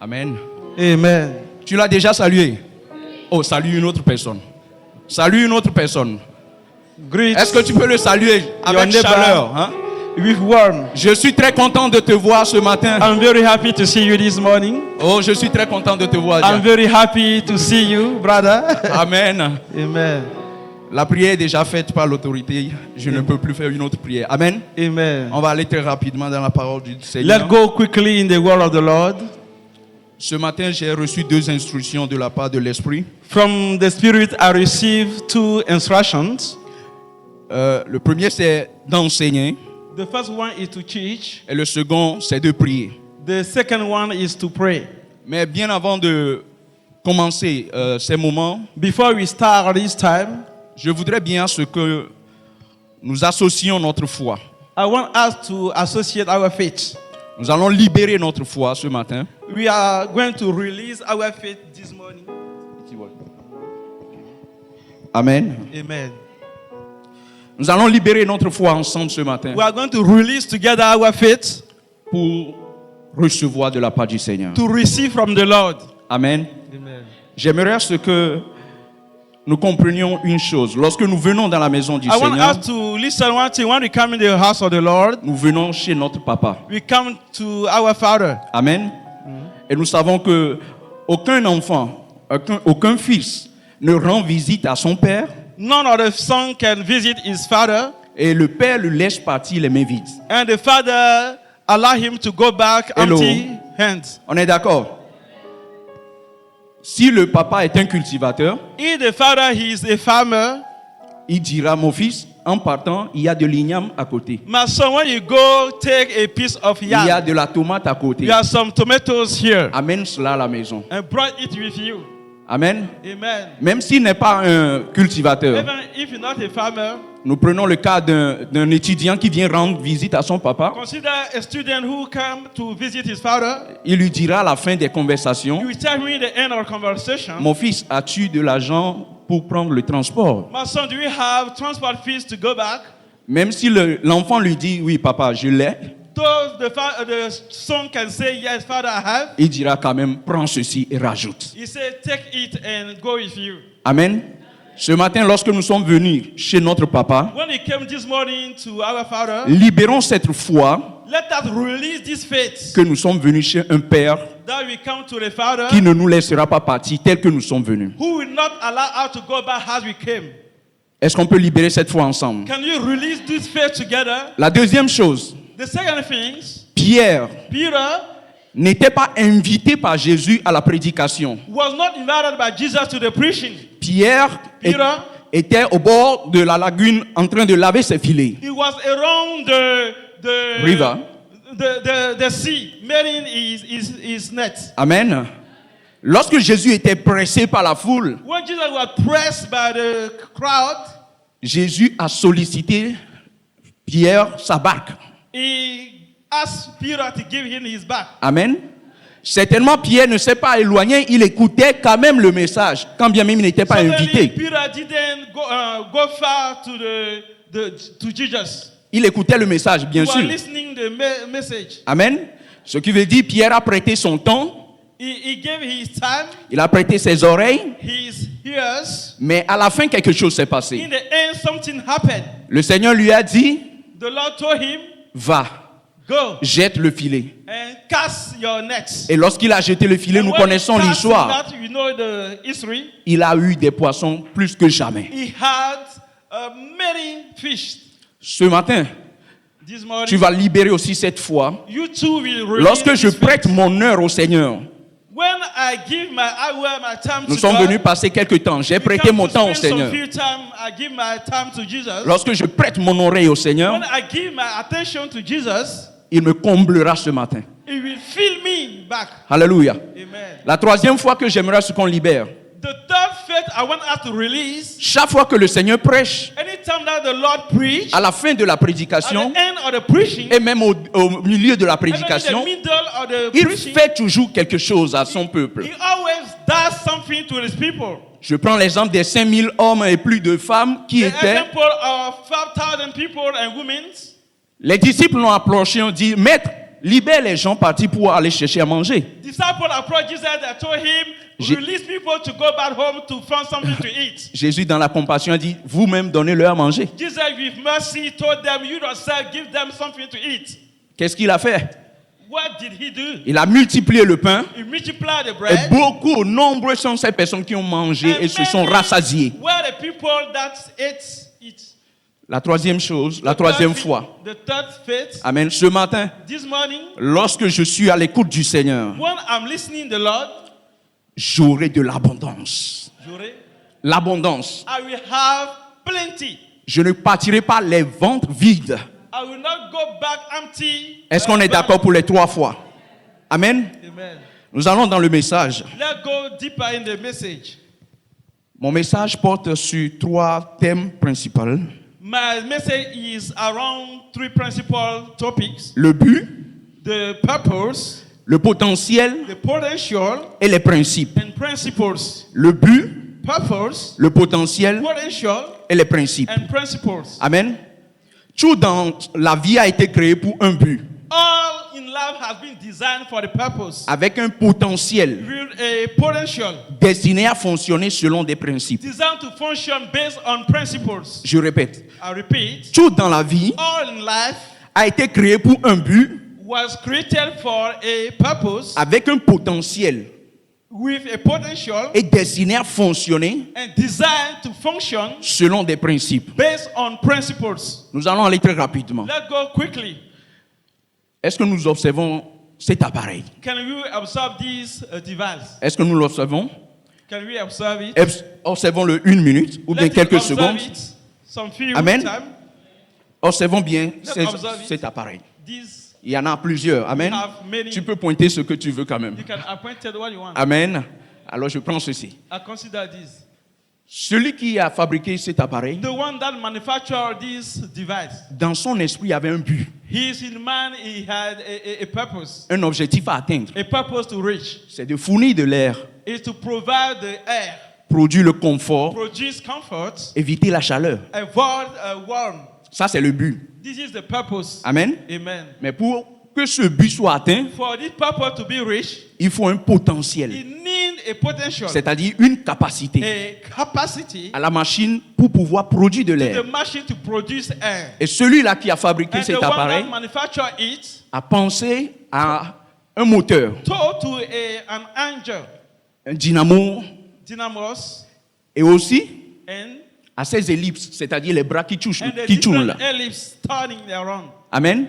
Amen. Amen. Tu l'as déjà salué? Oh, salue une autre personne. Salue une autre personne. Greet Est-ce que tu peux le saluer avec neighbor. chaleur, hein? with warmth. Je suis très content de te voir ce matin. I'm very happy to see you this morning. Oh, je suis très content de te voir. I'm Jack. very happy to see you, brother. Amen. Amen. La prière est déjà faite par l'autorité. Je ne peux plus faire une autre prière. Amen. Amen. On va aller très rapidement dans la parole du Seigneur. Let's go quickly in the word of the Lord. Ce matin, j'ai reçu 2 instructions de la part de l'Esprit. From the Spirit, I received 2 instructions. Le premier, c'est d'enseigner. The first one is to teach. Et le second, c'est de prier. The second one is to pray. Mais bien avant de commencer ces moments, Before we start this time, je voudrais bien ce que nous associons notre foi. I want us to associate our faith. Nous allons libérer notre foi ce matin. We are going to release our faith this morning. Amen. Amen. Nous allons libérer notre foi ensemble ce matin We are going to release together our faith pour recevoir de la part du Seigneur. to receive from the Lord. Amen. Amen. J'aimerais ce que nous comprenions une chose. Lorsque nous venons dans la maison du I want Seigneur, us to listen one thing. When we come in the house of the Lord, nous venons chez notre papa. we come to our Father. Amen. Et nous savons que aucun enfant, aucun fils ne rend visite à son père None of the son can visit his father, et le père le laisse partir les mains vides. and the father allow him to go back Hello. empty hands. On est d'accord? Si le papa est un cultivateur, If the father he is a farmer, il dira, mon fils, en partant, il y a de l'igname à côté. my son, when you go take a piece of Il y a yam, de la tomate à côté. you have some tomatoes here, Amène cela à la maison. and brought it with you. Amen. Amen. Même s'il n'est pas un cultivateur, Even if you're not a farmer, nous prenons le cas d'un étudiant qui vient rendre visite à son papa. consider a student who come to visit his father. Il lui dira à la fin des conversations, You tell me the end of the conversation. mon fils, as-tu de l'argent pour prendre le transport? My son, do you have transport fees to go back? Même si l'enfant lui dit, oui papa, je l'ai, Though the son can say, yes, father, I have. il dira quand même, prends ceci et rajoute. He said, take it and go with you. Amen. Ce matin, lorsque nous sommes venus chez notre papa, When he came this morning to our father, libérons cette foi let us release this faith que nous sommes venus chez un père that we come to the father qui ne nous laissera pas partir tel que nous sommes venus. who will not allow us to go back as we came. Est-ce qu'on peut libérer cette foi ensemble? Can you release this faith together? La deuxième chose, The second thing, Pierre Peter n'était pas invité par Jésus à la prédication. was not invited by Jesus to the preaching. Pierre Peter, était au bord de la lagune en train de laver ses filets. he was around the River. the sea, making his net. Amen. Lorsque Jésus était pressé par la foule, When Jesus was pressed by the crowd, Jésus a sollicité Pierre sa barque. he asked Peter to give him his back. Amen. Certainement, Pierre ne s'est pas éloigné, il écoutait quand même le message, quand bien même il n'était pas Suddenly, invité. Peter didn't go far to Jesus. Il écoutait le message, bien He was sûr. listening the message. Amen. Ce qui veut dire, Pierre a prêté son temps, He gave his time, il a prêté ses oreilles, his ears. mais à la fin, quelque chose s'est In passé. the end, something happened. Le Seigneur lui a dit, The Lord told him, va, go jette le filet. and cast your nets. Et lorsqu'il a jeté le filet, And nous when he connaissons cast l'histoire, that, you know the history. il a eu des poissons plus que jamais. He had many fish. Ce matin, This morning, tu vas libérer aussi cette foi. you too will release Lorsque je this faith. prête mon heure au Seigneur, When I give my hour, my time nous to sommes God, venus passer quelques temps. J'ai we prêté come mon to temps au spend some Seigneur. few time, I give my time to Jesus. Lorsque je prête mon oreille au Seigneur, When I give my attention to Jesus, il me comblera ce matin. He will fill me back. Alléluia. Amen. La troisième fois que j'aimerais ce qu'on libère, The third faith I want us to release, chaque fois que le Seigneur prêche, anytime that the Lord preach, à la fin de la at prédication, the end of the preaching, et même au milieu de la even in prédication, the middle of the il preaching, fait toujours quelque chose à son peuple. He always does something to His people. Je prends l'exemple des 5000 hommes et plus de femmes qui The étaient. example of 5,000 people and women. Les disciples l'ont approché et ont dit, Maître, libère les gens partis pour aller chercher à manger. Disciples approached Jesus and told him, Je- release people to go back home to find something to eat. Jésus, dans la compassion, a dit, vous-même, donnez-leur à manger. Jesus, with mercy, told them, you yourself, give them something to eat. Qu'est-ce qu'il a fait? What did he do? Il a multiplié le pain. He multiplied the Et bread. beaucoup, nombreux sont ces personnes qui ont mangé et se sont rassasiées. Were the people that ate it. La troisième chose, la troisième fois. The third faith. Amen. Ce matin, This morning, lorsque je suis à l'écoute du Seigneur, when I'm listening to the Lord, j'aurai de l'abondance. L'abondance. I will have plenty. Je ne partirai pas les ventres vides. I will not go back empty. Est-ce qu'on est d'accord pour les 3 fois? Amen. Amen. Nous allons dans le message. Let's go deeper in the message. Mon message porte sur 3 thèmes principaux. My message is around 3 principal topics: Le but, the purpose, le potentiel the potential, et les principes. and principles. Le but, Purpose, le potentiel potential, et les principes. and principles. Amen. Tout dans la vie a été créé pour un but, All in life has been designed for the purpose. avec un potentiel With a potential destiné à fonctionner selon des principes. designed to function based on principles. Je répète, I repeat, tout dans la vie all in life a été créé pour un but, was created for a purpose avec un potentiel with a potential et destiné à fonctionner and designed to function selon des principes. based on principles. Nous allons aller très rapidement. Let's go quickly. Est-ce que nous observons cet appareil? Can we observe this device? Est-ce que nous l'observons? Can we observe it? Observons-le 1 minute ou bien Let's quelques observe secondes. it some few Amen. time. Observons bien observe it. cet appareil. This Il y en a plusieurs. Amen. have many. Tu peux pointer ce que tu veux quand même. You can appoint it what you want. Amen. Alors je prends ceci. I consider this. Celui qui a fabriqué cet appareil, The one that manufactured this device. dans son esprit, il avait un but, His in man, he had a purpose. un objectif à atteindre. A purpose to reach. C'est de fournir de l'air, Is to provide the air, produire le confort, produce comfort, éviter la chaleur. avoid warmth. Ça, c'est le but. This is the purpose. Amen. Amen. Mais pour que ce but soit atteint, For this purpose to be reached, il faut un potentiel, it needs a potential, c'est-à-dire une capacité a capacity, à la machine pour pouvoir produire de the l'air. machine to produce air. Et celui-là qui a fabriqué And the cet one appareil that manufactured it a pensé à un moteur, told to an angel, un dynamo dynamos, et aussi and à ses ellipses, c'est-à-dire les bras qui the tournent là. different ellipse turning around. Amen.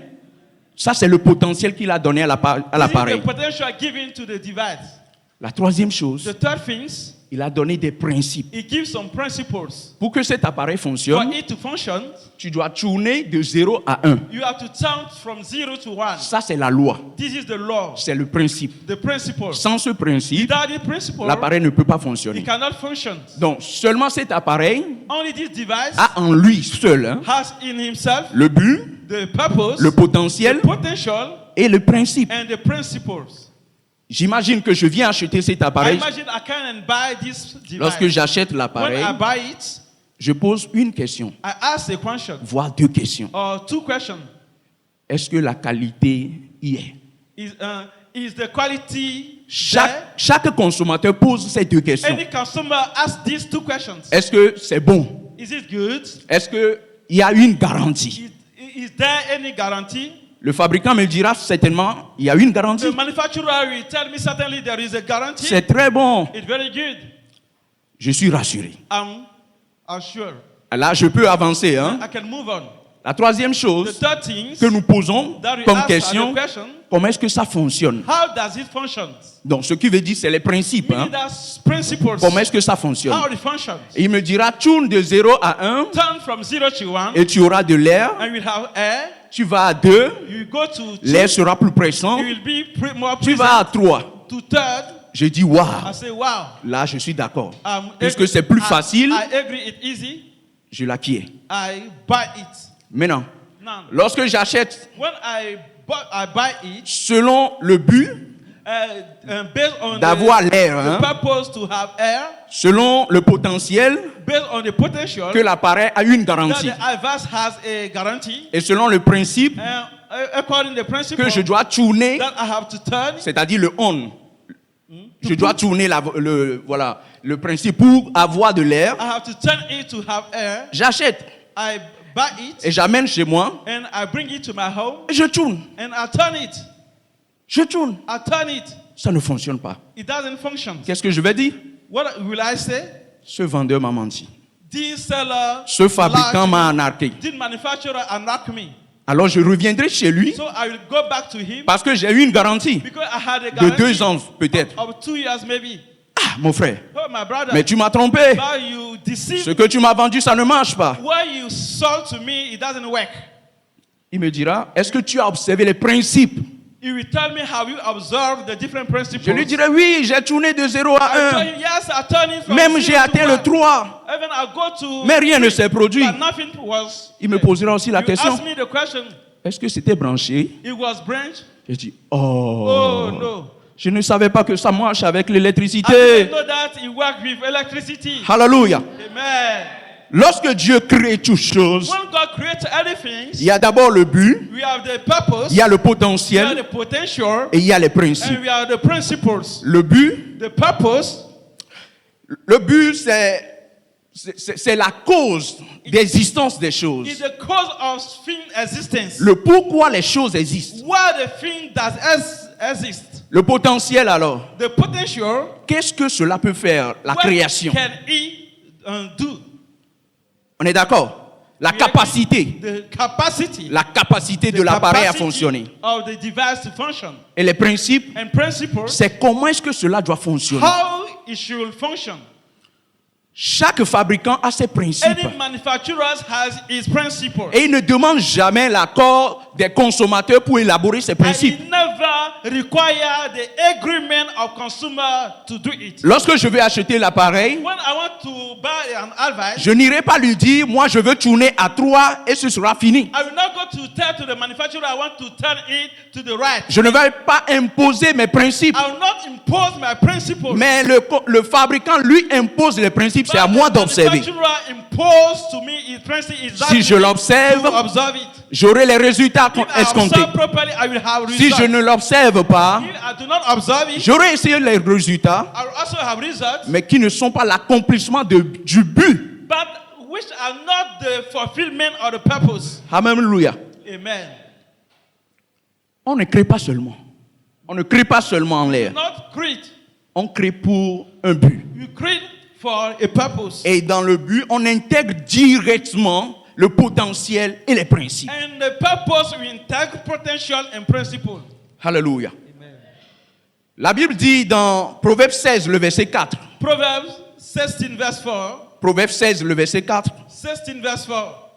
Ça, c'est le potentiel qu'il a donné à This is l'appareil. the potential given to the device. La troisième chose, The third things, il a donné des principes. it gives some principles. Pour que cet appareil For fonctionne, it to function, tu dois tourner de 0 à 1. you have to count from 0 to 1. Ça, c'est la loi. This is the law, C'est le principe. the principle. Sans ce principe, Without the principle, l'appareil ne peut pas it fonctionner. cannot function. Donc, seulement cet appareil Only this device a en lui seul has in himself le but, the purpose, le the potentiel potential, et le principe. and the principles. J'imagine que je viens acheter cet I appareil. imagine I can and buy this device. Lorsque j'achète When l'appareil, I buy it, je pose une question, I ask a question voire 2 questions. or 2 questions. Est-ce que la qualité y est? Is the quality there? Chaque consommateur pose ces 2 questions. Any consumer asks these 2 questions. Est-ce que c'est bon? Is it good? Est-ce qu'il y a une garantie? Is there any guarantee? Le fabricant me dira certainement, il y a une garantie. The manufacturer will tell me certainly there is a guarantee. C'est très bon. It's very good. Je suis rassuré. I'm sure. Là, je peux avancer. Hein? I can move on. La troisième The chose third thing que nous posons that we comme ask question, as a question, comment est-ce que ça fonctionne? how does it function? Donc, ce qui veut dire, c'est les principes. Hein? Meaning that's principles. Comment est-ce que ça fonctionne? How it functions. Et il me dira, tourne de 0 à 1 Turn from 0 to 1 et tu auras de l'air. and you have air. Tu vas à 2, You go to 2. l'air sera plus pressant. You will be more Tu vas à present. 3. To third, Je dis, I waouh, say wow. là je suis d'accord. Um, Puisque c'est plus I- facile, I agree it's easy. je l'acquiers. I buy it. Maintenant, Now, lorsque j'achète when I buy it, selon le but based on d'avoir l'air, the hein, purpose to have air, selon le potentiel based on the potential que l'appareil a une that garantie, the device has a guarantee, et selon le principe according to the principle que je dois tourner, that I have to turn, c'est-à-dire le on. Je dois tourner le principe pour avoir de l'air. I have to turn it to have air. J'achète I buy it et j'amène chez moi and I bring it to my home et je tourne. and I turn it. Je tourne. I turn it. Ça ne fonctionne pas. It doesn't function. Qu'est-ce que je vais dire? What will I say? Ce vendeur m'a menti. This seller, Ce fabricant lied m'a to me. arnaqué. This manufacturer arnaqued me. Alors je reviendrai chez lui So I will go back to him parce que j'ai eu une garantie because I had a de guarantee 2 ans peut-être. of 2 years maybe. Ah, mon frère, Oh, my brother, mais tu m'as trompé. but you deceived Ce que tu m'as vendu, ça ne marche pas. what you sold to me, it doesn't work. Il me dira, est-ce que tu as observé les principes? He will tell me how you observe the different principles. Je lui dirai, oui, j'ai tourné de 0 à I tell 1. you, yes, I turn it from Même 0 j'ai to atteint le 1. 3. Even I go to Mais rien ne 3, s'est produit. but nothing was. Il me posera aussi la You question, ask me the question. est-ce que c'était branché? It was branch. Je dis, Oh no. je ne savais pas que ça marche avec I l'électricité. didn't know that it worked with electricity. Alléluia. Amen. Lorsque Dieu crée toutes choses, When God creates anything, il y a d'abord le but, we have the purpose, il y a le we have potentiel the potential, et il y a les and principes. we have the principles. Le but, The purpose, c'est la cause d'existence des is choses. the cause of thing existence. Le pourquoi les choses existent. Why the thing does exist. Le potentiel alors, The potential, qu'est-ce que cela peut faire, la what création? can it do? On est d'accord? La capacité. The capacity. La capacité de The l'appareil à capacity fonctionner. of the device to function. Et les principes, And principles, c'est comment est-ce que cela doit fonctionner. how it should function. Chaque fabricant a ses principes. Any manufacturer has his principles. Et il ne demande jamais l'accord des consommateurs pour élaborer ses And principes. it never require the agreement of consumer to do it. Lorsque je vais acheter l'appareil, When I want to buy an advice, je n'irai pas lui dire, moi je veux tourner à 3 et ce sera fini. I will not go to tell to the manufacturer I want to turn it to the right. Je ne vais pas imposer mes principes. I will not impose my principles. Mais le fabricant lui impose les principes, c'est à moi d'observer. The manufacturer imposed to me his principle is Si je l'observe, to observe it. j'aurai les résultats If I escomptés. observe properly, I will have Si results. je ne l'observe pas, If I do not observe it, j'aurai essayé les résultats, I will also have results, mais qui ne sont pas l'accomplissement du but. but which are not the fulfillment of the purpose. Alléluia. Amen. On ne crée pas seulement. On ne crée pas seulement en l'air. Not create. On crée pour un but. You create for a purpose. Et dans le but, on intègre directement le potentiel et les principes. And the purpose will intake potential and principle. Alléluia. Amen. La Bible dit dans Proverbe 16, le verset 4. Proverbs 16 verse 4. Proverbe 16, le verset 4. 16 verse 4.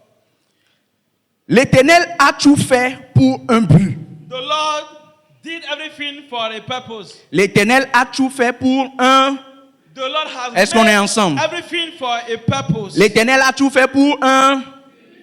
L'Éternel a tout fait pour un but. The Lord did everything for a purpose. L'Éternel a tout fait pour un. The Lord has Est-ce qu'on made est ensemble? everything for a purpose. L'Éternel a tout fait pour un.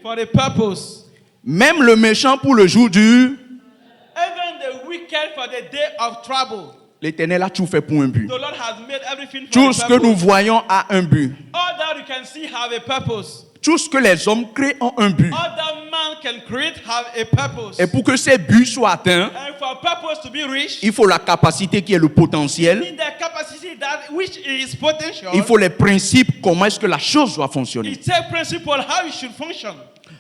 For a purpose. Même le méchant pour le jour du. Even the wicked for the day of trouble. L'Éternel a tout fait pour un but. The Lord has made everything for Tout a ce purpose. que nous voyons a un but. All that you can see have a purpose. Tout ce que les hommes créent ont un but. All that man can create have a purpose. Et pour que ces buts soient atteints, And for a purpose to be reached, il faut la capacité qui est le you potentiel. need the capacity that which is potential. Il faut les principes, comment est-ce que la chose doit fonctionner. It's a principle how it should function.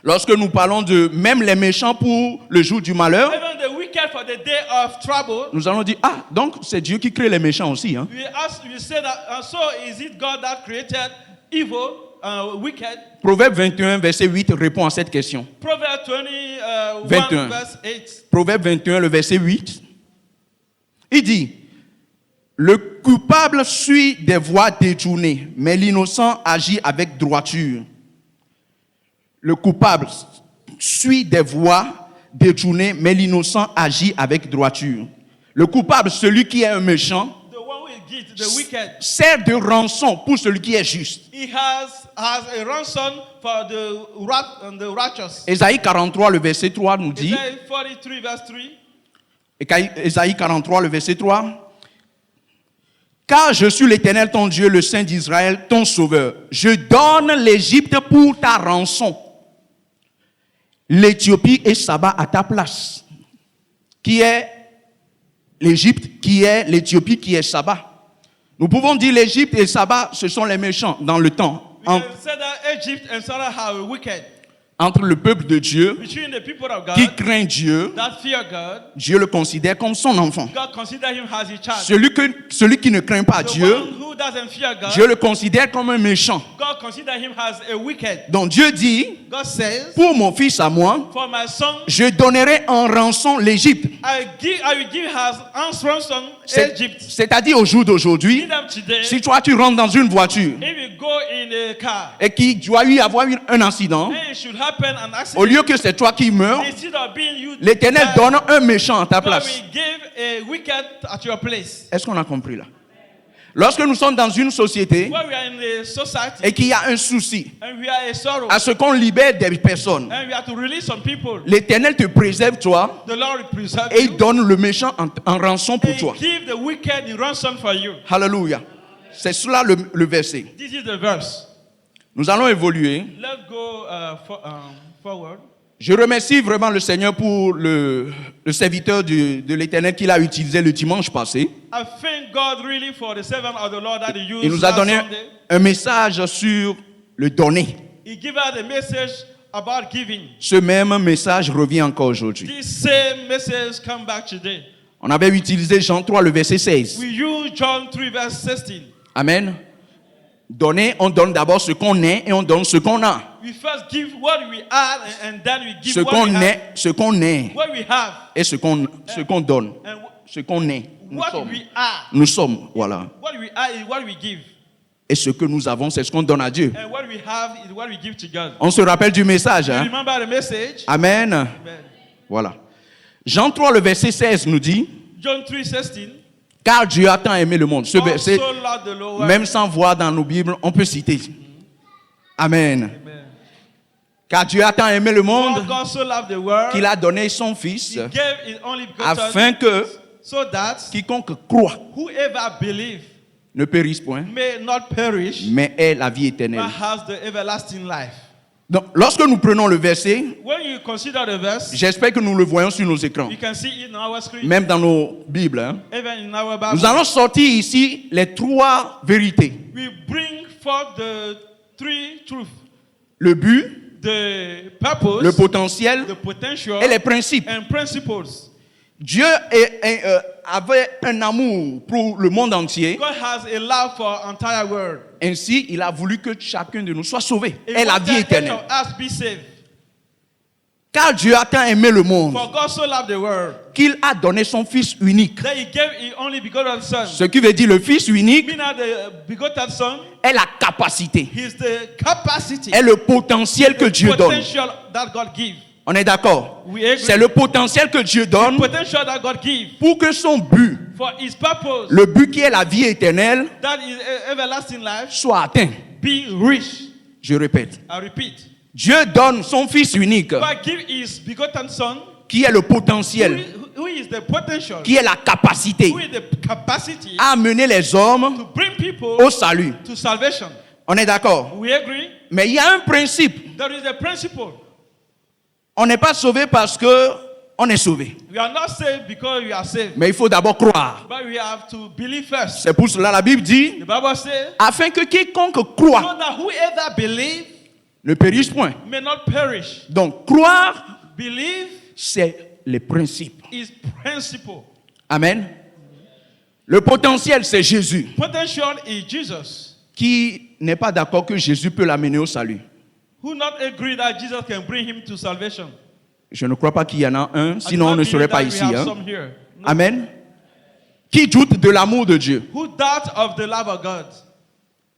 Lorsque nous parlons de même les méchants pour le jour du malheur, Even the wicked for the day of trouble. nous allons dire, ah, donc c'est Dieu qui crée les méchants aussi. Hein? We say that, and so is it God that created evil, wicked? Proverbe 21, verset 8 répond à cette question. Proverbs 21 21. verse 8. Proverbe 21, le verset 8. Il dit, le coupable suit des voies détournées, mais l'innocent agit avec droiture. Le coupable suit des voies détournées, mais l'innocent agit avec droiture. Le coupable, celui qui est un méchant, The one who is guilty, the wicked, sert de rançon pour celui qui est juste. he has a ransom for the righteous. Ésaïe 43, le verset 3 nous dit, Isaiah 43 verse 3. Ésaïe 43, le verset 3, car je suis l'Éternel ton Dieu, le Saint d'Israël, ton sauveur. Je donne l'Égypte pour ta rançon l'Éthiopie et Saba à ta place. Qui est l'Égypte, qui est l'Éthiopie, qui est Saba. Nous pouvons dire l'Égypte et Saba, ce sont les méchants dans le temps. We can say that Egypt and Sarah are wicked. Entre le peuple de Dieu, Between the people of God qui craint Dieu, that fear God, Dieu le considère comme son enfant. God consider him as his child. Celui qui ne craint pas The Dieu, one who doesn't fear God, Dieu le considère comme un méchant. God consider him as a wicked. Donc Dieu dit, God says, pour mon fils à moi, for my son, je donnerai en rançon l'Égypte. I will give as ransom Egypt. C'est-à-dire au jour d'aujourd'hui, Give them today. si toi tu rentres dans une voiture If you go in a car, et qu'il doit y avoir un accident, and it should happen an au accident, lieu que c'est toi qui meurs, instead of being you, l'Éternel die, donne un méchant à ta God place. will give a wicked at your place. Est-ce qu'on a compris là? Lorsque nous sommes dans une société When we are in a society et qu'il y a un souci and we are a sorrow à ce qu'on libère des personnes, and we have to release some people, l'Éternel te préserve toi the Lord will preserve et you il donne le méchant en rançon pour and toi. give the wicked in ransom for you. Alléluia. C'est cela le verset. This is the verse. Nous allons évoluer. Let's go forward. Je remercie vraiment le Seigneur pour le serviteur de l'Éternel qu'il a utilisé le dimanche passé. I thank God really for the servant of the Lord that he used Il nous a last donné Sunday. un message sur le donner. He gave us a message about giving. Ce même message revient encore aujourd'hui. This same message come back today. On avait utilisé Jean 3, le verset 16. We use John 3 verse 16. Amen. Donner, on donne d'abord ce qu'on est et on donne ce qu'on a. We first give what we are and then we give Ce what qu'on we have. est, ce qu'on est What we have et ce qu'on donne. and Ce qu'on est. Nous what sommes. we are. Nous sommes, voilà. What we are is what we give. Et ce que nous avons, c'est ce qu'on donne à Dieu. And what we have is what we give to God. On se rappelle du message. You Hein? remember the message? Amen. Amen. Voilà. Jean 3, le verset 16 nous dit, John 3:16. car Dieu a tant aimé le monde. Ce God verset, so loved the Lord. même sans voir dans nos Bibles, on peut citer. Amen. Amen. Car Dieu a tant aimé le For monde God so loved the world. qu'il a donné son Fils He gave his only begotten afin que so that quiconque croit whoever believes ne périsse point, may not perish mais ait la vie éternelle. but has the everlasting life. Donc, lorsque nous prenons le verset, When you consider the verse, j'espère que nous le voyons sur nos écrans, you can see it in our screen, même dans nos Bibles. Hein. even in our Bible. Nous allons sortir ici les trois vérités. We bring forth the three truths: Le but, the purpose, le potentiel the potential, et les principes. and principles. Dieu avait un amour pour le monde entier. God has a love for entire world. Ainsi, il a voulu que chacun de nous soit sauvé He et la wanted vie each éternelle. of us be saved. Car Dieu a tant aimé le monde For God so loved the world qu'il a donné son Fils unique. that He gave His only begotten Son. Ce qui veut dire le Fils unique Meaning the begotten Son est la capacité, is the capacity, est le potentiel que Dieu donne. potential that God gives. On est d'accord? We agree. C'est le potentiel que Dieu donne Potential that God gives pour que son but, for His purpose, le but qui est la vie éternelle, that is everlasting life, soit atteint. be rich. Je répète. I repeat. Dieu donne son Fils unique God give His begotten Son, qui est le potentiel, who is the potential, qui est la capacité who is the capacity à amener les hommes to bring people au salut. to salvation. On est d'accord? We agree. Mais il y a un principe. There is a principle. On n'est pas sauvé parce que on est sauvé. We are not saved because we are saved, Mais il faut d'abord croire. but we have to believe first. C'est pour cela la Bible dit, The Bible says, afin que quiconque so croit that whoever believes ne périsse point. may not perish. Donc croire, Believe c'est les principes. is principle. Amen. Le potentiel, c'est Jésus, Potential is Jesus. qui n'est pas d'accord que Jésus peut l'amener au salut. Who not agree that Jesus can bring him to salvation? Je ne crois pas qu'il y en a un, I sinon do on not ne serait believe pas that we ici. have Hein. some here. No. Amen. Qui doute de l'amour de Dieu? Who doubt of the love of God?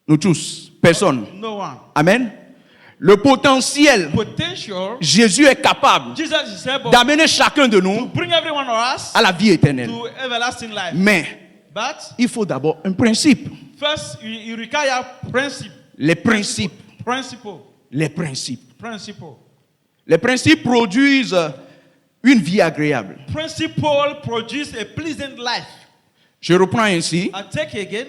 Nous tous. Personne. No one. Amen. Le potentiel, Potential, Jésus est capable Jesus is able d'amener chacun de to nous bring every one of us à la vie éternelle. to everlasting life. Mais But il faut d'abord un principe. first, you require principle. Les principes. Principle. Les principes. Principle. Les principes produisent une vie agréable. Principle produce a pleasant life. Je reprends ainsi. I take again.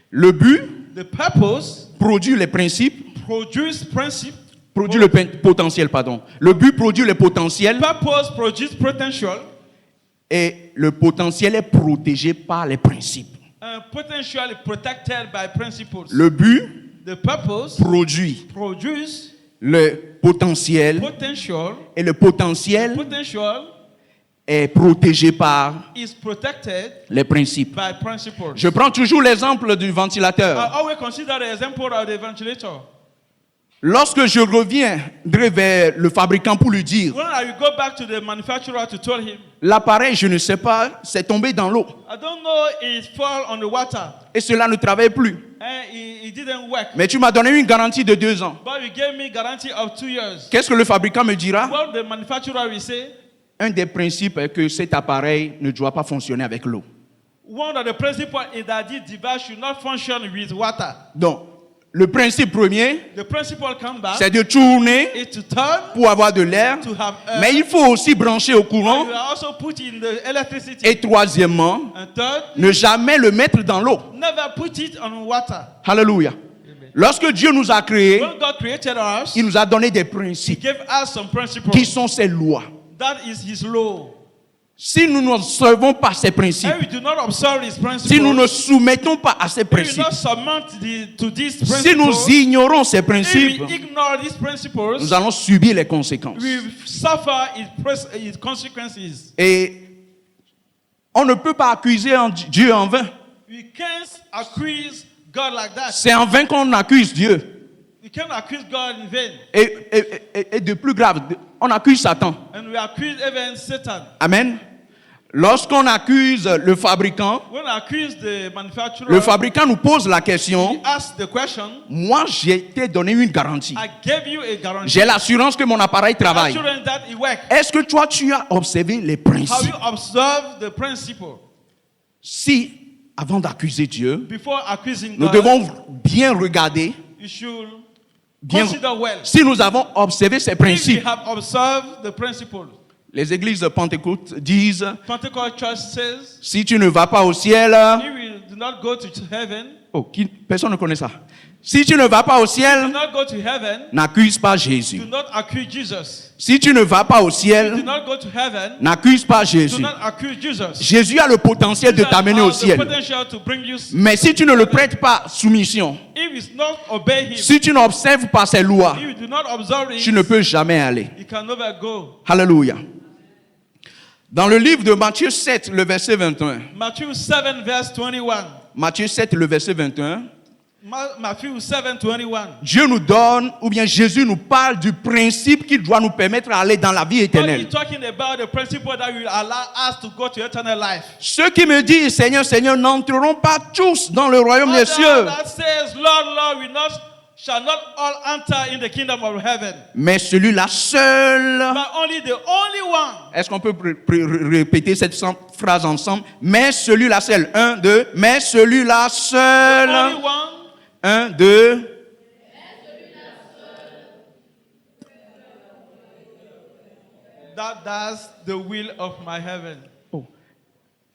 Le but The purpose produit les principes, produce principle, produit le potentiel, pardon. Le but produit le potentiel Purpose produces potential. et le potentiel est protégé par les principes. And potential is protected by principles. Le but The purpose produit produce le potentiel potential. et le potentiel Potential est protégé par is protected les principes. by principles. Je prends toujours l'exemple du I ventilateur. always consider the example of the ventilator. Lorsque je reviendrai vers le fabricant pour lui dire, When I will go back to the manufacturer to tell him, l'appareil, je ne sais pas, c'est tombé dans l'eau I don't know it fall on the water et cela ne travaille plus. and it didn't work. Mais tu m'as donné une garantie de 2 ans. But you gave me guarantee of 2 years. Qu'est-ce que le fabricant me dira? What the manufacturer will say, Un des principes est que cet appareil ne doit pas fonctionner avec l'eau. one of the principles is that this device should not function with water. Donc, le principe premier, The principle come back c'est de tourner is to turn, pour avoir de l'air, to have air. mais il faut aussi brancher au And courant. you also put in the electricity. Et troisièmement, And third, ne jamais le mettre dans l'eau. never put it on water. Alléluia. Lorsque Dieu nous a créés, When God created us, il nous a donné des He principes gave us some principles. qui sont ses lois. That is His law. Si nous n'observons pas ces principes, And we do not observe His principles. si nous ne soumettons pas à ces if we do principes, not submit to these si nous principles, ignorons ces if principes, we ignore these principles, nous allons subir les conséquences. we suffer its consequences. Et on ne peut pas accuser Dieu en vain. We can't accuse God like that. C'est en vain qu'on accuse Dieu. We can't accuse God in vain. Et de plus grave, on accuse Satan. And we accuse even Satan. Amen. Lorsqu'on accuse le fabricant, When we accuse the manufacturer, le fabricant nous pose la he question. asks the question, Moi, j'ai été donné une garantie. I gave you a guarantee. J'ai l'assurance que mon appareil travaille. Assurance that it works. Est-ce que toi, tu as observé les Have principes? you observed the principle? Si, avant d'accuser Dieu, Before accusing nous God, devons bien regarder, you should bien, consider well. si nous avons observé ces If we principes. have observed the principle, Les églises de Pentecôte disent, Pentecost Church says, si tu ne vas pas au ciel, if we do not go to heaven, personne ne connaît ça. Si tu ne vas pas au do ciel, not go to heaven, n'accuse pas do Jésus. not accuse Jesus. Si tu ne vas pas au Do ciel, not go to heaven, n'accuse pas do Jésus. not accuse Jesus. Jésus a le potentiel de Jesus t'amener au has the ciel. potential to bring you. Mais si tu ne le prêtes pas soumission, If it's not obey him, si tu n'observes pas ses lois, if you do not observe it, tu ne peux jamais aller. you can never go. Alléluia. Dans le livre de Matthieu 7, le verset 21. Matthew 7 verse 21. Matthieu 7, le verset 21. Matthew 7 21. Dieu nous donne, ou bien Jésus nous parle du principe qui doit nous permettre d'aller dans la vie God is éternelle. talking about the principle that will allow us to go to eternal life. Ceux qui me disent Seigneur, Seigneur, n'entreront pas tous dans le royaume des cieux, That says, Lord, Lord, shall not all enter in the kingdom of heaven, mais celui-là seul. but only the only one. Est-ce qu'on peut répéter cette phrase ensemble? Mais celui-là seul. 1, 2. Mais celui-là The seul. only one 1, 2. that does the will of my heaven. Oh.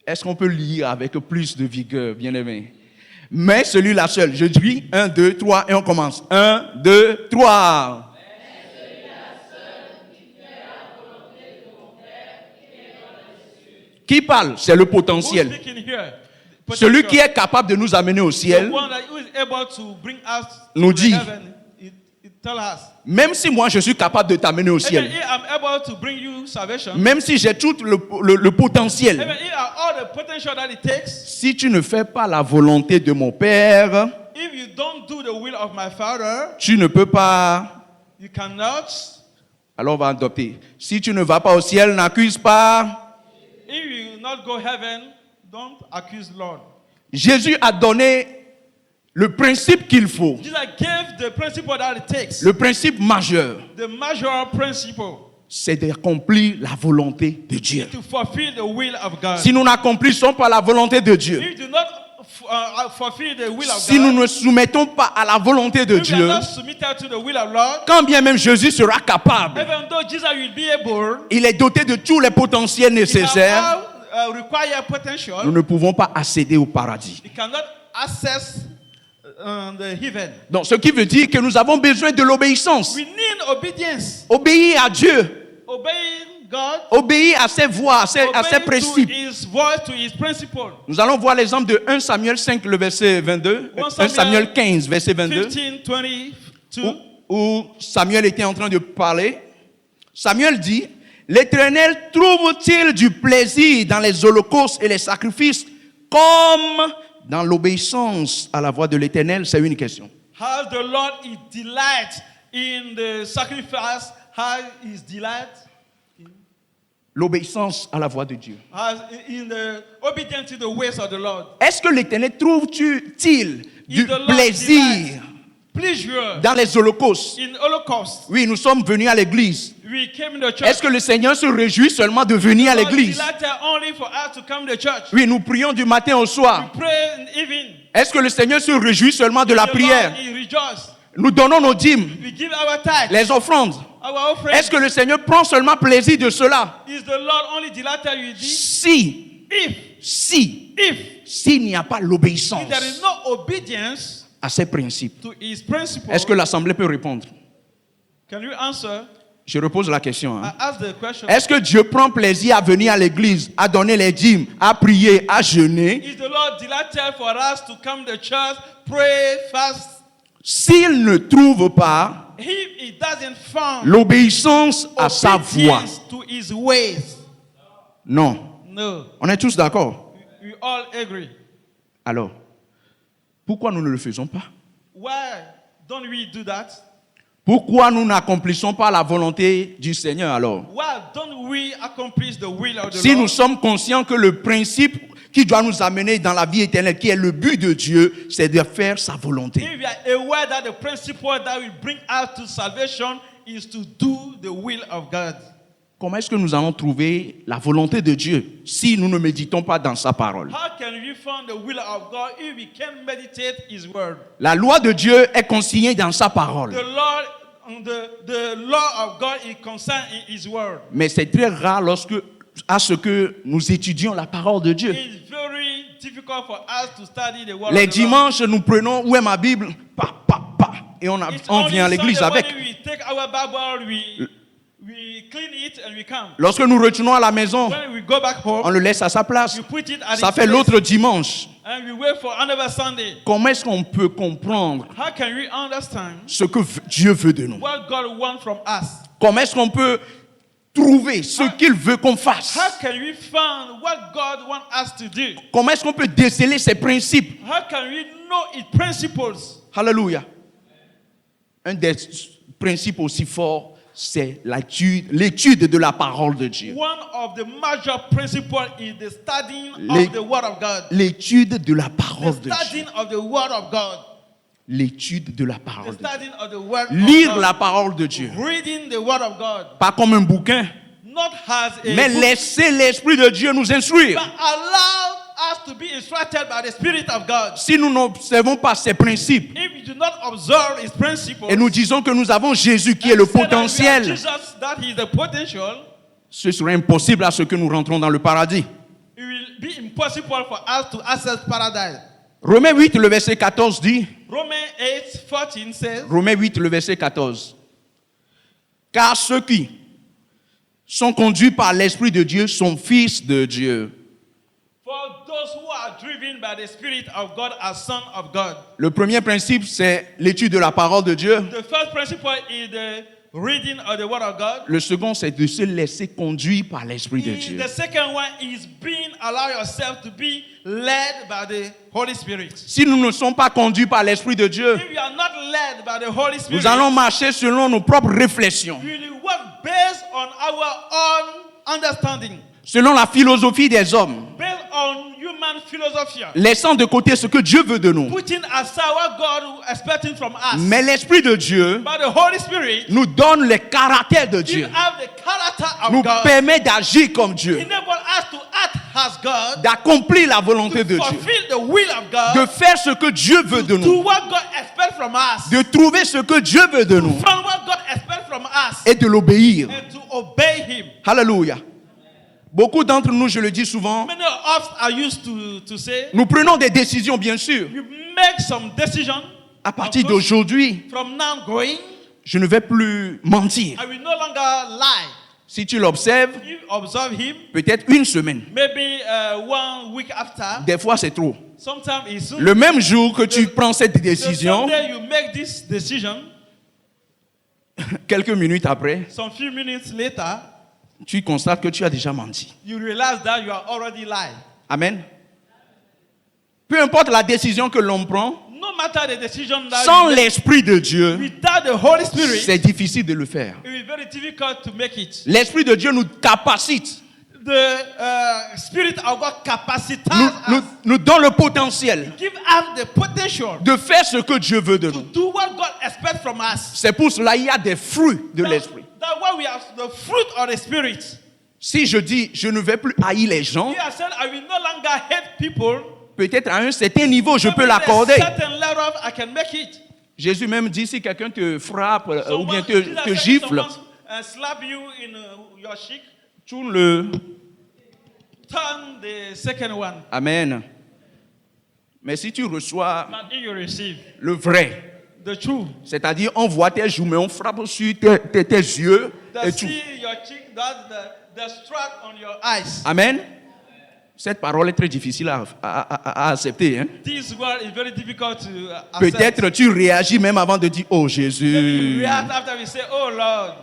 Est-ce qu'on peut lire avec plus de vigueur, bien-aimé? Mais celui-là seul. Je dis 1, 2, 3 et on commence. 1, 2, 3. Qui parle? C'est le Who's potentiel. speaking here? Celui qui est capable de nous amener au The ciel one that who is able to bring us nous to dit, heaven. It tell us. même si moi je suis capable de t'amener au Even ciel, if I'm able to bring you salvation, même si j'ai tout le potentiel, even if all the potential that it takes, si tu ne fais pas la volonté de mon Père, if you don't do the will of my Father, tu ne peux pas. you cannot. Alors on va adopter. Si tu ne vas pas au ciel, n'accuse pas. If you will not go heaven, don't accuse Lord. Jésus a donné le principe qu'il faut, Jesus gave the principle that it takes. le principe majeur, The major principle c'est d'accomplir la volonté de Dieu. to fulfill the will of God. Si nous n'accomplissons pas la volonté de Dieu, If you do not fulfill the will of si nous God, ne soumettons pas à la volonté de if you Dieu, are not submitted to the will of Lord, quand bien même Jésus sera capable, even though Jesus will be able, il est doté de tous les potentiels he nécessaires, have all required potential, nous ne pouvons pas accéder au paradis. he cannot access the heaven. Donc, ce qui veut dire que nous avons besoin de l'obéissance. We need obedience, obéir à Dieu, obeying God, obéir à ses voies, à ses obeying to principes. His voice, to His principle. Nous allons voir l'exemple de 1 Samuel 5, le verset 22, 1 Samuel 15, verset 22, 15:22. où Samuel était en train de parler. Samuel dit, l'Éternel trouve-t-il du plaisir dans les holocaustes et les sacrifices comme dans l'obéissance à la voix de l'Éternel? C'est une question. How the Lord is delight in the sacrifice, how is delight L'obéissance à la voix de Dieu. as in the obedience to the ways of the Lord. Est-ce que l'Éternel trouve-t-il du Is the Lord plaisir delight, pleasure dans les holocaustes? in Holocaust? Oui, nous sommes venus à l'église. We came to church. Est-ce que le Seigneur se réjouit seulement de venir à God l'église? delighted only for us to come to church. Oui, nous prions du matin au soir. We pray in the evening. Est-ce que le Seigneur se réjouit seulement de la The prière? Lord, He rejoices. Nous donnons nos dîmes, We give our tithes, les offrandes. our offering. Est-ce que le Seigneur prend seulement plaisir de cela? Is the Lord only delighted with this? S'il If n'y a pas l'obéissance there is no obedience à ces principes, to His principle, est-ce que l'Assemblée peut répondre? can you answer? Je repose la question. I ask the question. Est-ce que Dieu prend plaisir à venir à l'église, à donner les dîmes, à prier, à jeûner? Is the Lord delighted for us to come to church, pray, fast? S'il ne trouve pas If He doesn't find l'obéissance à sa voix? obedience to His ways, Non. no. On est tous d'accord? We all agree. Alors, pourquoi nous ne le faisons pas? Why don't we do that? Pourquoi nous n'accomplissons pas la volonté du Seigneur alors? Why don't we accomplish the will of the Si nous Lord? sommes conscients que le principe qui doit nous amener dans la vie éternelle, qui est le but de Dieu, c'est de faire sa volonté. If we are aware that the principle that will bring us to salvation is to do the will of God. Comment est-ce que nous allons trouver la volonté de Dieu si nous ne méditons pas dans sa parole? How can we find the will of God if we can't meditate His word? La loi de Dieu est consignée dans sa parole. The law of God is concerned in His word. Mais c'est très rare à ce que nous étudions la parole de Dieu. It's very difficult for us to study the word Les of the Lord. dimanches, nous prenons où est ma Bible, et on It's vient à only l'église Sunday avec. when we take our Bible, we clean it and we come. Lorsque nous retournons à la maison, When we go back on home, le laisse à sa place. we put it at Ça its fait place, l'autre dimanche. and we wait for another Sunday. Comment est-ce qu'on peut comprendre How can we understand ce que Dieu veut de nous? what God wants from us? Comment est-ce qu'on peut trouver ce qu'il veut qu'on fasse? How can we find what God wants us to do? Comment est-ce qu'on peut déceler ses principes? How can we know His principles? Alléluia. Un des principes aussi forts, c'est l'étude de la parole de Dieu. One of the major principles is the studying Les- of the Word of God. L'étude de la The parole de Dieu. studying of the Word of God. L'étude de la The parole de Dieu. studying of the Word Lire of God. la parole de Dieu. Reading the Word of God. Pas comme un bouquin, Not as a mais book, laisser l'Esprit de Dieu nous instruire. but allow us to be instructed by the Spirit of God. Si nous n'observons pas ces principes If we do not observe His principles, et nous disons que nous avons Jésus qui est and le say that we have potentiel, Jesus, that He is the potential, ce serait impossible à ce que nous rentrons dans le paradis. it will be impossible for us to access paradise. Romains 8, le verset 14 dit, Romans 8:14 says, Romains 8, le verset 14, car ceux qui sont conduits par l'Esprit de Dieu sont fils de Dieu. for those who are driven by the Spirit of God are sons of God. Le premier principe, c'est l'étude de la parole de Dieu. The first principle is the reading of the Word of God. Le second, c'est de se laisser conduire par l'Esprit de Dieu. The second one is allow yourself to be led by the Holy Spirit. Si nous ne sommes pas conduits par l'Esprit de Dieu, If you are not led by the Holy Spirit, nous allons marcher selon nos propres réflexions, we will work based on our own understanding, selon la philosophie des hommes, based on human philosophy, laissant de côté ce que Dieu veut de nous. putting aside what God is expecting from us. Mais l'Esprit de Dieu But the Holy Spirit, nous donne les caractères de you Dieu, have the character of nous God. permet d'agir comme Dieu, Enable us to act as God, d'accomplir la volonté to de Dieu, fulfill the will of de God, faire ce que Dieu veut de do nous, what God expects from us, de trouver ce que Dieu veut de nous find what God expects from us, et de l'obéir. and to obey Him. Alléluia. Beaucoup d'entre nous, je le dis souvent, Many of us are used to say, nous prenons des décisions, bien sûr. you make some decision À partir d'aujourd'hui, from now going, je ne vais plus mentir. I will no longer lie. Si tu l'observes, You observe him, peut-être une semaine. maybe 1 week after. Des fois, c'est trop. Sometimes it's soon. Le même jour que tu prends cette The décision, Sunday you make this decision, quelques minutes après, some few minutes later, tu constates que tu as déjà menti. you realize that you are already lying. Amen. Peu importe la décision que l'on prend, No matter the decision that sans you make, l'Esprit de Dieu, without the Holy Spirit, c'est difficile de le faire. it is very difficult to make it. L'Esprit de Dieu nous capacite, The Spirit of God capacitates nous, us, nous donne le potentiel give us the potential de faire ce que Dieu veut de to nous. do what God expects from us. C'est pour cela qu'il y a des fruits de l'Esprit. That's why we have the fruit of the Spirit. Si je dis je ne vais plus haïr les gens, He has said, I will no longer hate people. peut-être à un certain niveau je peux Maybe at a l'accorder. certain level, I can make it. Jésus même dit si quelqu'un te frappe ou bien Jesus te said, if gifle, someone, slap you in your cheek, tourne-le. turn the second one. Amen. Mais si tu reçois But if you receive le vrai, the truth, c'est-à-dire on voit tes joues, mais on frappe sur tes yeux et tout. see your cheek, that's the strap on your eyes. Amen. Cette parole est très difficile à accepter. Hein? This word is very difficult to accept. Peut-être tu réagis même avant de dire oh Maybe you Jésus. react after we say, oh Lord,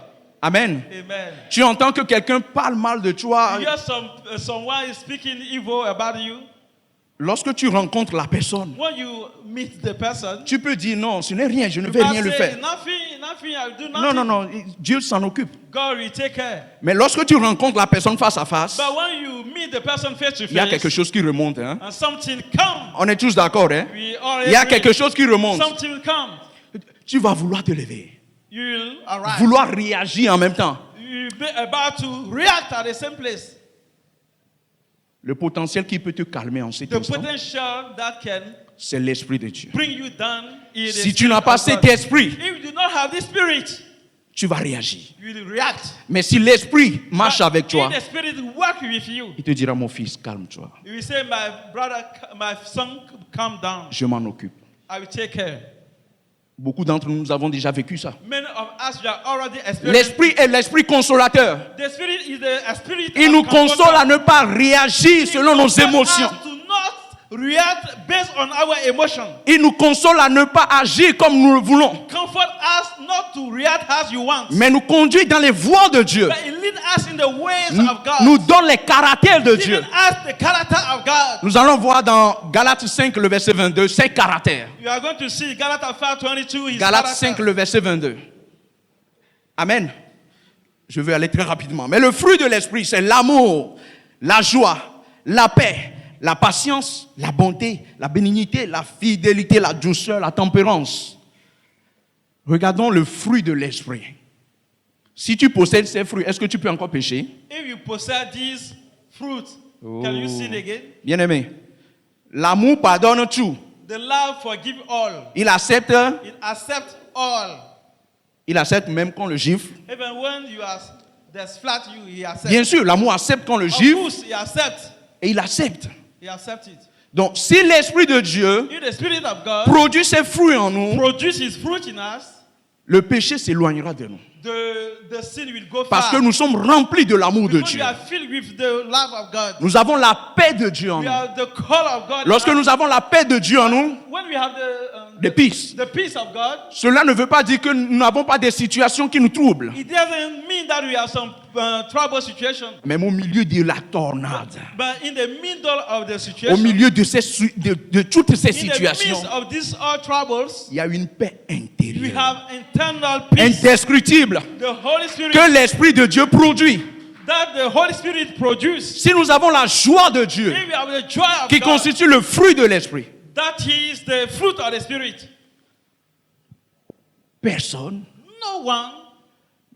Amen. amen. Tu entends que quelqu'un parle mal de toi. You hear someone is speaking evil about you. Lorsque tu rencontres la personne, When you meet the person, tu peux dire non, ce n'est rien, je ne you vais can rien le say, faire. nothing, I will do Non, nothing. non, non, Dieu s'en occupe. God will take care. Mais lorsque tu rencontres la personne face à face, But when you meet the person face to il y a quelque face, chose qui remonte. Hein? and something comes, On est tous d'accord. Hein? we all Il y a agree. quelque chose qui remonte. Something comes, Tu vas vouloir te lever, you will arrive. vouloir réagir en même temps. You will be about to react at the same place. Le potentiel qui peut te calmer en cet The instant, potential that can c'est l'Esprit de Dieu. bring you down is the Si tu Spirit n'as pas of cet God. esprit, If you do not have this spirit, tu vas réagir. you will react. Mais si l'Esprit marche avec toi, If the spirit work with you, il te dira mon fils, calme-toi, you will say, my brother, my son, calm down. je m'en occupe. I will take care. Beaucoup d'entre nous, nous avons déjà vécu ça. Many of us are already experienced. L'Esprit est l'Esprit consolateur. The spirit is the spirit. Il of nous comfort. console à ne pas réagir He selon nos comforts émotions. us to not react based on our emotion. Il nous console à ne pas agir comme nous le voulons, Comfort us not to react as you want. mais nous conduit dans les voies de Dieu. But it lead us in the ways Nous, of God. nous donne les caractères de Dieu. Giving us the character of God. Nous allons voir dans Galates 5, le verset 22, ses caractères. You are going to see Galatians 5:22. His Galates character. 5, le verset 22. Amen. Je vais aller très rapidement. Mais le fruit de l'esprit, c'est l'amour, la joie, la paix, la patience, la bonté, la bénignité, la fidélité, la douceur, la tempérance. Regardons le fruit de l'esprit. Si tu possèdes ces fruits, est-ce que tu peux encore pécher? If you possess these fruits, can you sin again? Bien-aimé, l'amour pardonne tout. The love forgive all. Il accepte It accepts all. même quand on le gifle. Even when you are there's flat you, he accepts. Bien sûr, l'amour accepte quand on le Of gifle course, he accepts. et il accepte. He accepts it. Donc, si l'Esprit de Dieu If the Spirit of God produit ses fruits en nous, produces fruit in us, le péché s'éloignera de nous. the sin will go Parce far. que nous sommes remplis de l'amour de Because Dieu. we are filled with the love of God. Nous avons la paix de Dieu en We nous. are the call of God. Lorsque nous avons la paix de Dieu en nous, When we have the peace, the peace of God, cela ne veut pas dire que nous n'avons pas des situations qui nous troublent. it doesn't mean that we have some trouble situation. Même au milieu de la tornade, But in the middle of the au situation, milieu de, de toutes ces in the situations, midst of these all troubles, il y a une paix we intérieure, have internal peace. indescriptible, The Holy Spirit que l'Esprit de Dieu produit. that the Holy Spirit produces. Si nous avons la joie de Dieu, If we have the joy of qui God, constitue le fruit de l'Esprit, that is the fruit of the Spirit. personne No one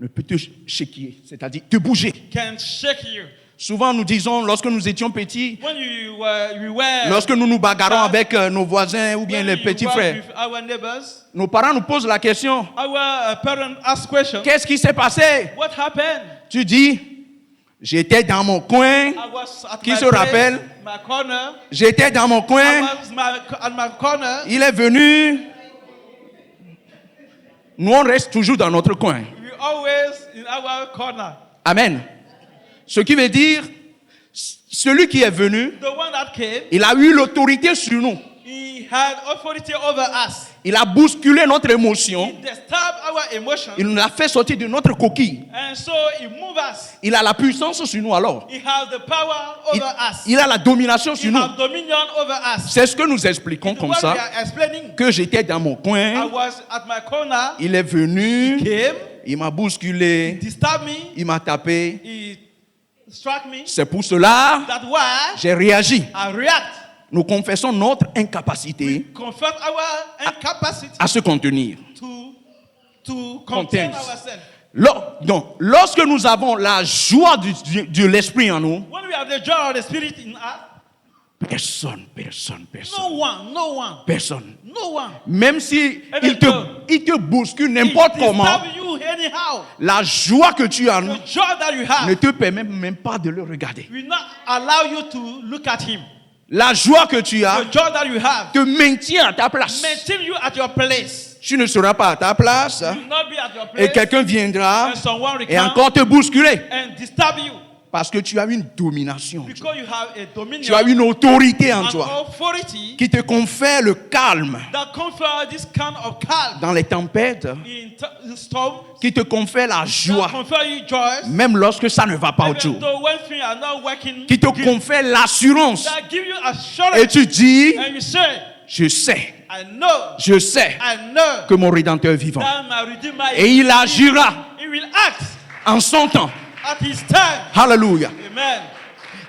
ne peut te shaker, c'est-à-dire te bouger. can shake you. Souvent, nous disons, lorsque nous étions petits, When you were lorsque nous nous bagarrons avec nos voisins ou bien when les you petits work frères, with our neighbors, nos parents nous posent la question, our parents ask questions. qu'est-ce qui s'est passé? What happened? Tu dis, j'étais dans mon coin, I was at Qui my se place, rappelle? my corner. j'étais dans mon I coin, was at my corner. il est venu, Nous, on reste toujours dans notre coin. We always in our corner. Amen. Ce qui veut dire, celui qui est venu, The one that came, il a eu l'autorité sur nous. he had authority over us. Il a bousculé notre émotion. He disturbed our emotion. Il nous a fait sortir de notre coquille. And so he moved us. Il a la puissance sur nous alors. He has the power Il, over us. il a la domination He sur nous. has dominion over us. C'est ce que nous expliquons It's comme what we ça. are explaining. Que j'étais dans mon I coin. was at my corner. Il est venu. Came, Il m'a bousculé. disturbed me. Il m'a tapé. He struck me. C'est pour cela That's why j'ai réagi. I react. Nous confessons notre incapacité Confess our incapacity à se contenir. to contain Contains. ourselves. Donc, lorsque nous avons la joie de l'esprit en nous, When we have the joy of the Spirit in us, personne, no one, même si Even il te bouscule it n'importe comment, disturb you anyhow. la joie que tu as The joy that you ne have te permet même pas de le regarder. will not allow you to look at Him. La joie que tu as The joy that you have te maintient à ta place. maintain you at your place. Tu ne seras pas à ta place You will not be at your et place. quelqu'un viendra And someone will et come encore te bousculer and disturb you parce que tu as une domination. because you have a dominion Tu as une autorité en and toi authority qui te confère le calme that confer this kind of calm dans les tempêtes, in storm, qui te confère la that joie confer you joy, même lorsque ça ne va pas even autour, though when things are not working, qui te confère l'assurance that give you et assurance, tu dis, and you say, je sais I know que mon Rédempteur est vivant that my Redeemer et il agira He will act en son temps. at His time. Alléluia. Amen.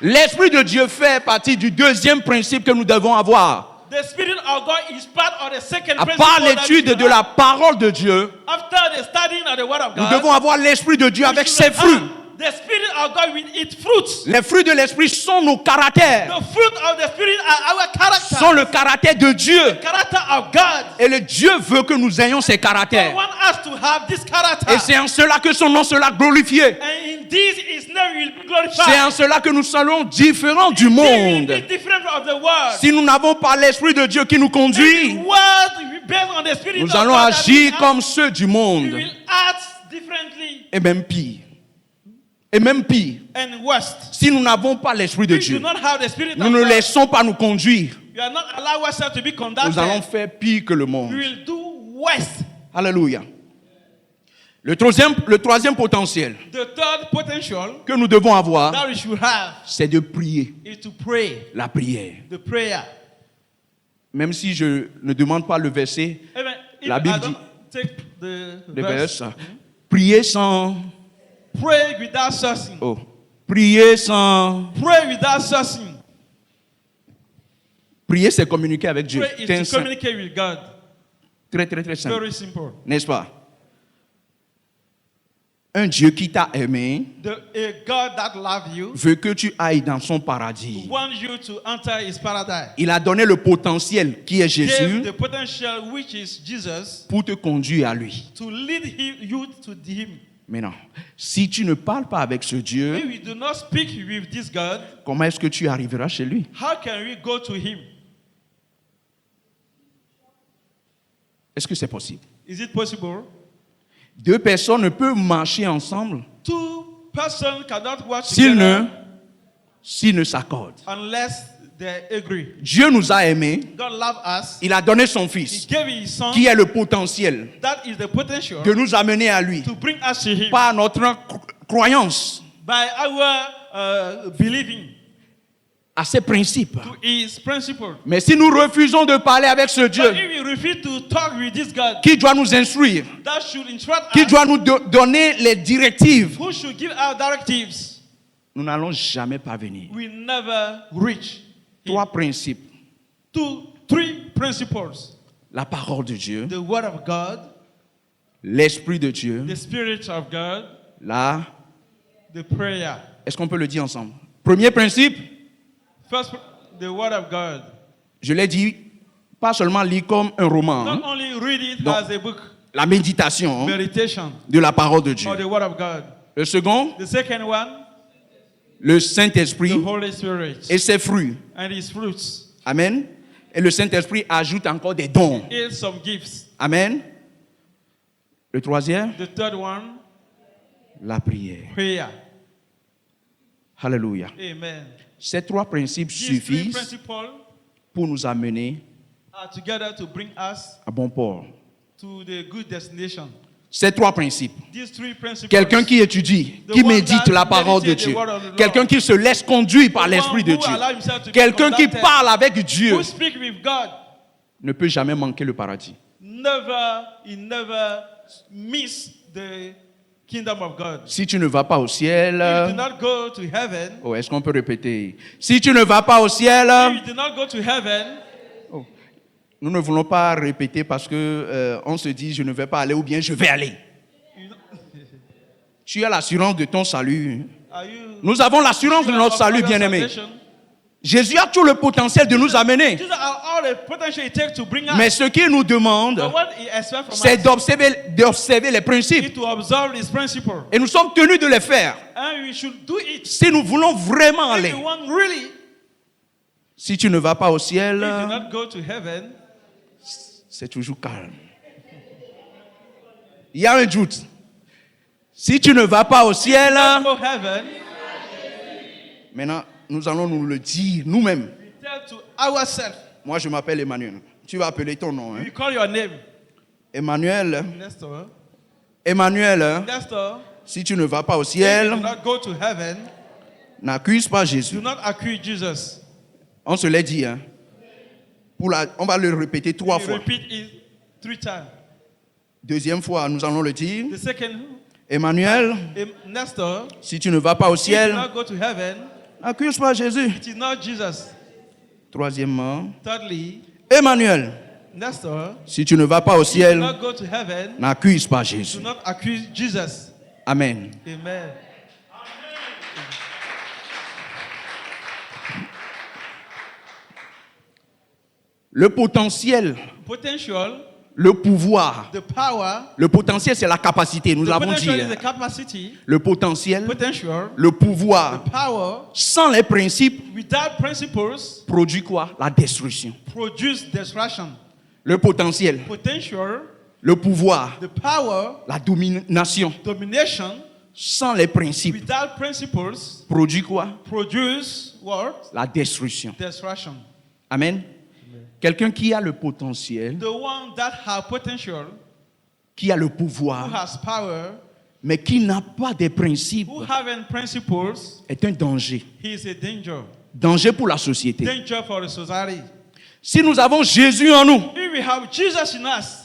L'Esprit de Dieu fait partie du deuxième principe que nous devons avoir. The Spirit of God is part of the second À principle part that l'étude we de have. la parole de Dieu, After the studying of the Word of nous God, devons avoir l'Esprit de Dieu we avec should ses fruits. have the Spirit of God will eat fruits. Les fruits de l'Esprit sont nos caractères, The fruit of the Spirit are our character. sont le caractère de Dieu. Character of God. Et le Dieu veut que nous ayons ces God caractères. wants us to have this character. Et c'est en cela que son nom sera glorifié. And in this His name will be glorified. C'est en cela que nous serons différents du He will monde. be different of the world. Si nous n'avons pas l'Esprit de Dieu qui nous The conduit, world based on the Spirit nous of allons God that agir we comme ceux du have, we monde. will act differently Et même pire. Et même pire. and worst. Si nous n'avons pas l'Esprit de We do Dieu, not have the Spirit nous of ne God. laissons pas nous conduire. We are not allow ourselves to be Nous conducted. allons faire pire que le We monde. will do worse. Alléluia. Le troisième potentiel The third potential que nous devons avoir, that we should have c'est de prier. is to pray. La prière. The prayer. Même si je ne demande pas le verset, Even if La Bible I don't take the le verse, verset, prier sans... pray without ceasing. Oh. Prier sans... Pray without ceasing. Prier, c'est communiquer avec Dieu. Pray is C'est to simple. communicate with God. Très, très, très simple. Very simple. N'est-ce pas? Un Dieu qui t'a aimé A God that loves you veut que tu ailles dans son paradis. wants you to enter His paradise. Il a donné le potentiel qui est Gave Jésus the potential which is Jesus pour te conduire à lui. to lead you to Him. Maintenant, si tu ne parles pas avec ce Dieu, If we do not speak with this God, comment est-ce que tu arriveras chez lui? how can we go to Him? Est-ce que c'est possible? Is it possible? Deux personnes ne peuvent marcher ensemble Two persons cannot work s'ils together ne s'accordent. unless they agree. Dieu nous a aimés, God loves us. il a donné son He Fils, gave His Son. qui est le potentiel That is the potential de nous amener à lui, to bring us to Him par notre croyance, by our believing à ses principes. to His principle. Mais si nous refusons de parler avec ce But Dieu, if we refuse to talk with this God, qui doit nous instruire, that should instruct qui us, doit nous donner les directives, who should give our directives, nous n'allons jamais parvenir. we never reach. Trois principes. Three principles: La parole de Dieu, the Word of God, l'Esprit de Dieu, the Spirit of God, là. the prayer. Est-ce qu'on peut le dire ensemble? Premier principe, First, the Word of God. je l'ai dit, pas seulement lire comme un roman, Not hein, only read it Non. as a book, la méditation hein, meditation de la parole de Dieu. or the Word of God. Le second, The second one, le the Saint-Esprit Holy Spirit et ses fruits. and His fruits. Amen. Et le Saint-Esprit ajoute encore des dons. Is some gifts. Amen. Le troisième, The third one, la prière. prayer. Alléluia. Amen. Ces trois principes These three suffisent principles pour nous amener are together to bring us à bon port. to the good destination. Ces trois principes. These three principles. Quelqu'un qui étudie, qui médite la parole de Dieu. Quelqu'un qui se laisse conduire par l'Esprit de Dieu. Quelqu'un qui parle avec Dieu who speak with God, ne peut jamais manquer le paradis. he never miss the kingdom of God. Si tu ne vas pas au ciel, If you do not go to heaven, oh, est-ce qu'on peut répéter? Si tu ne vas pas au ciel, if you do not go to heaven, nous ne voulons pas répéter parce que on se dit je ne vais pas aller ou bien je vais aller. you know, Tu as l'assurance de ton salut. are you Nous avons l'assurance de sure notre of salut, your bien-aimé. salvation? Jésus a tout le potentiel de nous amener. These are all the potential it takes to bring us. Mais ce qu'il nous demande, But what he expects from c'est us d'observer les is principes. to observe his principle. Et nous sommes tenus de les faire. And we should do it. Si nous voulons vraiment If aller. you want really, Si tu ne vas pas au if ciel, you do not go to heaven, c'est toujours calme. Il y a un doute. Si tu ne vas pas au ciel, go heaven, maintenant, nous allons nous le dire nous-mêmes. we tell to ourselves. Moi, je m'appelle Emmanuel. Tu vas appeler ton nom. Hein? We call your name. Emmanuel. Nestor. Emmanuel, Nestor, si tu ne vas pas au if you ciel, do not go to heaven, n'accuse pas Jésus. do not accuse Jesus. On se l'a dit. Hein? On va le répéter 3 We fois. repeat it 3 times. Deuxième fois, nous allons le dire. The second, Emmanuel, Nestor, si tu ne vas pas au if you do ciel, not go to heaven, n'accuse pas Jésus. it is not Jesus. Troisièmement, Thirdly, Emmanuel, Nestor, si tu ne vas pas au if you do ciel, not go to heaven, n'accuse pas do Jésus. not accuse Jesus. Amen. Amen. Le potentiel, Potential, le pouvoir. the power, Le potentiel, c'est la capacité, nous the l'avons dit. potential is Hein? the capacity, Le potentiel, potential, le pouvoir, the power, sans les principes, without principles, produit quoi? La destruction. produce destruction. Le potentiel, Potential, le pouvoir, the power, la domination, domination, sans les principes, without principles, produit quoi? produce what? La destruction. Destruction. Amen. Quelqu'un qui a le potentiel, The one that have potential, qui a le who pouvoir, has power, mais qui n'a pas de principes, who haven't principles, est un danger. he is a danger. Danger pour la société. Danger for the society. Si nous avons Jésus en nous, If we have Jesus in us,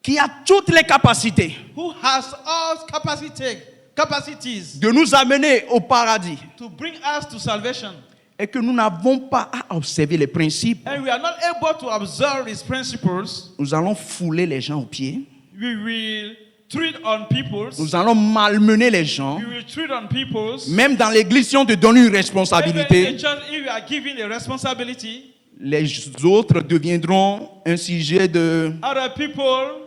qui a toutes les capacités who has all capacities de nous amener au paradis, to bring us to salvation, et que nous n'avons pas à observer les principes, and we are not able to observe his principles, nous allons fouler les gens aux pieds, we will treat on peoples, nous allons malmener les gens. we will treat on peoples. Même dans l'église, si on te donne une Even in responsabilité, the church, if we are given a responsibility, les autres deviendront un sujet de... other people,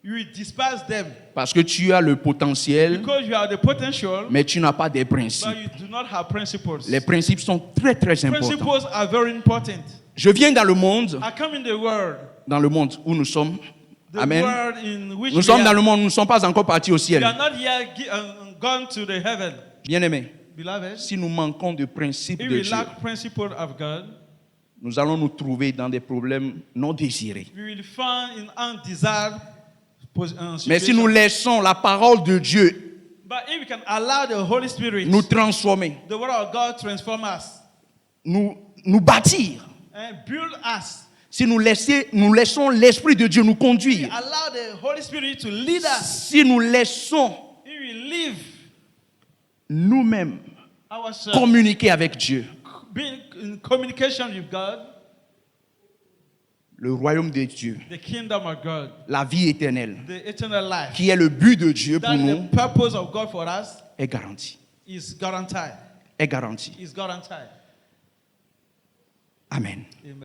you will despise them Parce que tu as le potentiel, because you have the potential, mais tu n'as pas des principes. but you do not have principles. Les principes sont très très importants. Principles are very important. Je viens dans le monde I come in the world, où nous sommes. the Amen. world in which Nous we sommes dans are. le monde, nous ne sommes pas encore partis au We ciel. are not yet gone to the heaven, Bien-aimés, beloved. si nous manquons de principes If de we Dieu, lack principle of God, nous allons nous trouver dans des problèmes non désirés. we will find in undesired Mais si situation. nous laissons la parole de Dieu But if we can allow the Holy Spirit, nous transformer, the Word of God, transform us nous bâtir, and build us, si nous laissons l'Esprit de Dieu nous conduire, allow the Holy Spirit to lead us, si nous laissons if we live nous-mêmes ourselves, communiquer avec Dieu, being in communication with God, le royaume de Dieu, the kingdom of God, la vie éternelle, the eternal life, qui est le but de Dieu pour that nous, the purpose of God for us est garanti. is guaranteed. Est garanti. Is guaranteed. Amen. Amen.